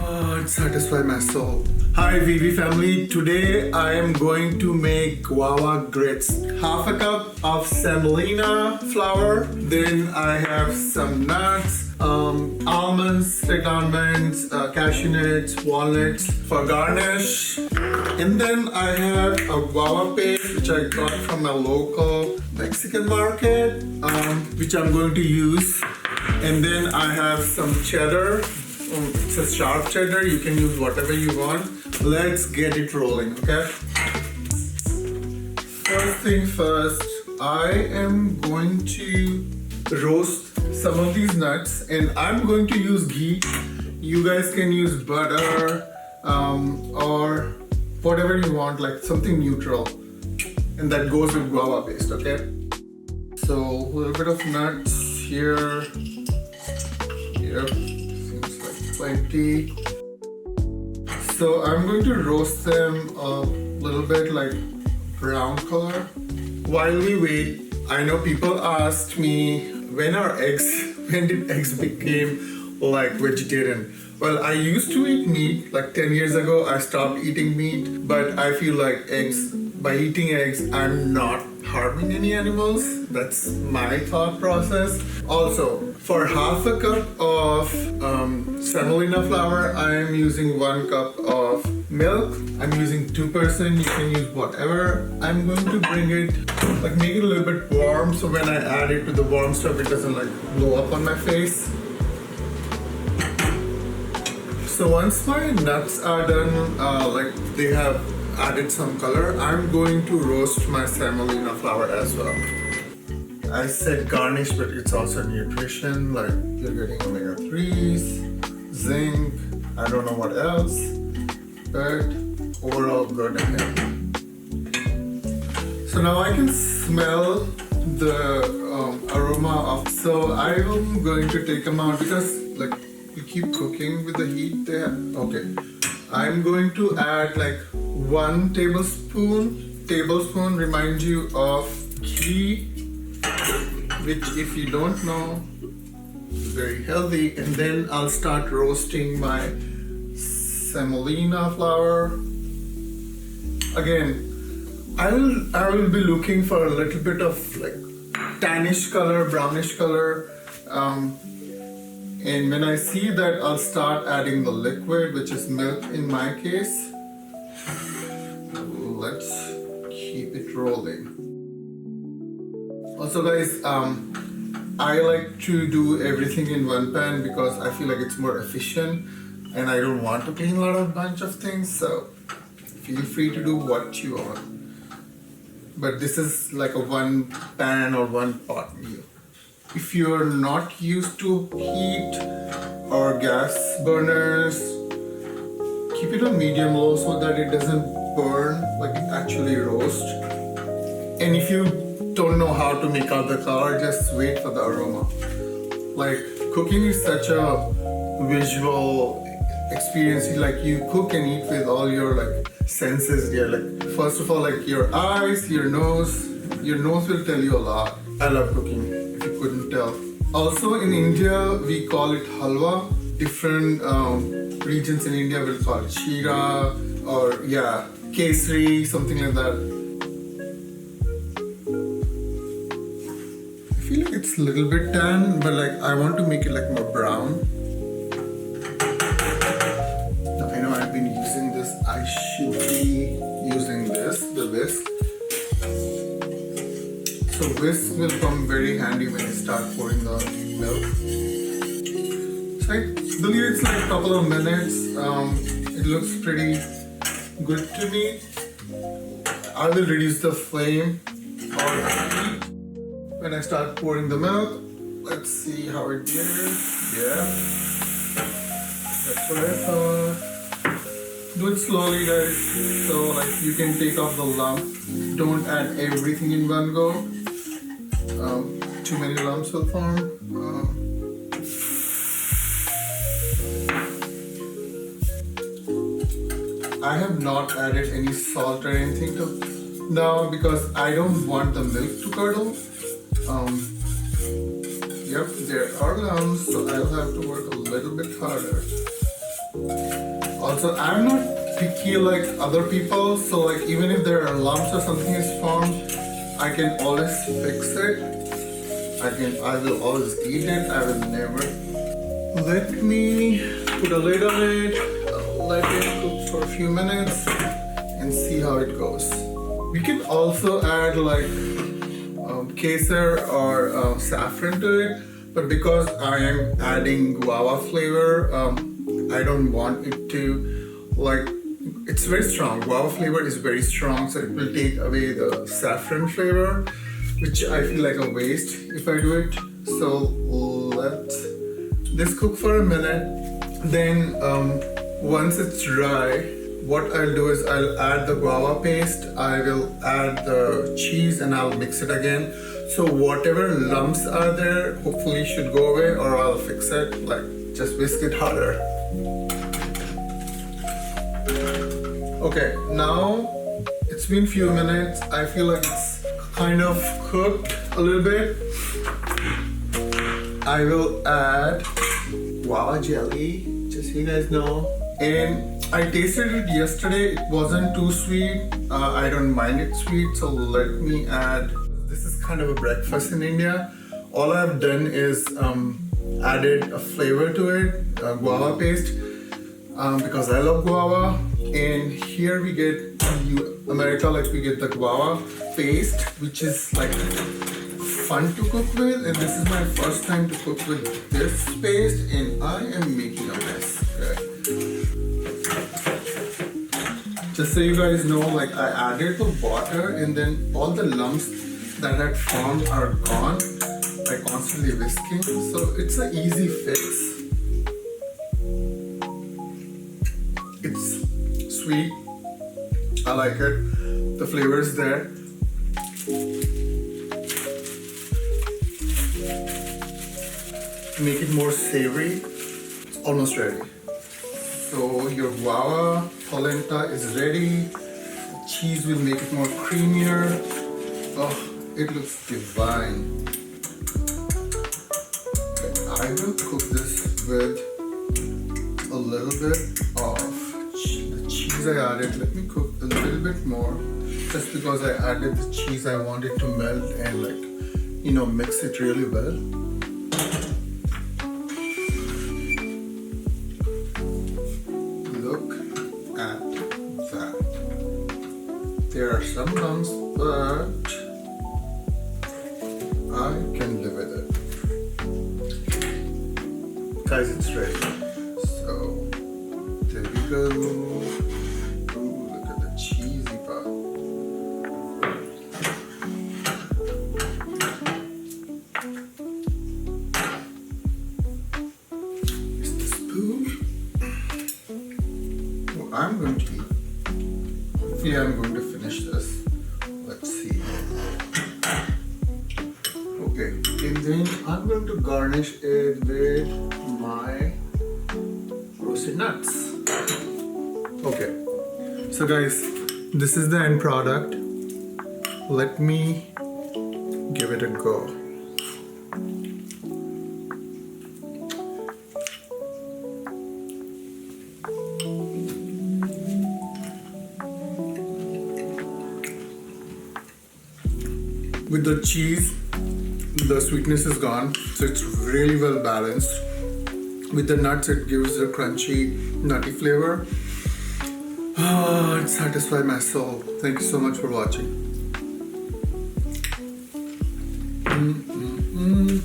Satisfy my soul. Hi VV family, today I am going to make guava grits. Half a cup of semolina flour, then I have some nuts, almonds, red almonds, cashew nuts, walnuts for garnish. And then I have a guava paste which I got from a local Mexican market, which I'm going to use. And then I have some cheddar. It's a sharp cheddar, you can use whatever you want. Let's get it rolling, okay? First thing first, I am going to roast some of these nuts and I'm going to use ghee. You guys can use butter or whatever you want, like something neutral. And that goes with guava paste, okay? So a little bit of nuts here. Plenty. So I'm going to roast them a little bit like brown color. While we wait, I know people asked me when did eggs became like vegetarian? Well, I used to eat meat like 10 years ago. I stopped eating meat, but I feel like by eating eggs, I'm not harming any animals. That's my thought process. Also, for half a cup of semolina flour, I am using 1 cup of milk. I'm using 2%, you can use whatever. I'm going to bring it, like make it a little bit warm, so when I add it to the warm stuff, it doesn't like blow up on my face. So once my nuts are done, like they have added some color, I'm going to roast my semolina flour as well. I said garnish, but it's also nutrition, like you're getting omega-3s, zinc, I don't know what else, but overall good again. So now I can smell the aroma of, so I'm going to take them out because like you keep cooking with the heat there. Okay, I'm going to add like 1 tablespoon remind you of ghee, which if you don't know is very healthy. And then I'll start roasting my semolina flour. Again, I will be looking for a little bit of like tannish color, brownish color, and when I see that, I'll start adding the liquid, which is milk in my case. Let's keep it rolling. Also guys, I like to do everything in one pan because I feel like it's more efficient and I don't want to clean a bunch of things, so feel free to do what you want. But this is like a 1 pan or 1 pot meal. If you're not used to heat or gas burners, keep it on medium low so that it doesn't burn, like it actually roast. And if you don't know how to make out the color, just wait for the aroma. Like cooking is such a visual experience. Like you cook and eat with all your like senses there. Like first of all, like your eyes, your nose will tell you a lot. I love cooking, if you couldn't tell. Also in India, we call it halwa. Different regions in India will call it shira or kesari, something like that. I feel like it's a little bit tan, but like I want to make it like more brown. Now, I know I've been using this. I should be using this, the whisk. So whisk will come very handy when you start pouring the milk. So I believe it's like a couple of minutes. It looks pretty good to me. I will reduce the flame or heat when I start pouring the milk. Let's see how it is. Yeah, that's what I thought. Do it slowly guys, so like you can take off the lump. Don't add everything in one go. Too many lumps will form. I have not added any salt or anything to now because I don't want the milk to curdle. Yep, there are lumps, so I'll have to work a little bit harder. Also, I'm not picky like other people, so like even if there are lumps or something is formed, I can always fix it. I will always eat it. I will never. Let me put a lid on it, let it cook for a few minutes and see how it goes. We can also add like kesar or saffron to it, but because I am adding guava flavor, I don't want it to like, it's very strong. Guava flavor is very strong, so it will take away the saffron flavor, which I feel like a waste if I do it. So let this cook for a minute. Then once it's dry, what I'll do is I'll add the guava paste, I will add the cheese, and I'll mix it again. So whatever lumps are there hopefully should go away, or I'll fix it, like just whisk it harder. Okay, now it's been few minutes. I feel like it's kind of cooked a little bit. I will add guava jelly, just so you guys know. And I tasted it yesterday, it wasn't too sweet. I don't mind it sweet, so let me add. This is kind of a breakfast in India. All I've done is added a flavor to it, guava paste, because I love guava. And here we get America, like we get the guava paste, which is like fun to cook with. And this is my first time to cook with this paste, and I am making a mess. Okay. Just so you guys know, like I added the water, and then all the lumps that had formed are gone by constantly whisking. So it's an easy fix. It's sweet. I like it. The flavor is there. To make it more savory, it's almost ready. So your guava polenta is ready. The cheese will make it more creamier. Oh, it looks divine. Okay, I will cook this with a little bit of the cheese I added. Let me cook a little bit more, just because I added the cheese. I want it to melt and like, mix it really well. There are some lumps, but I can live with it. Guys, it's ready. So, there we go. Ooh, look at the cheesy part. Here's the spoon. Oh, I'm going to eat. Hopefully I'm going to finish this. Let's see. Okay, and then I'm going to garnish it with my roasted nuts. Okay, so guys, this is the end product. Let me give it a go. With the cheese, the sweetness is gone, so it's really well balanced. With the nuts, it gives a crunchy, nutty flavor. It satisfies my soul. Thank you so much for watching.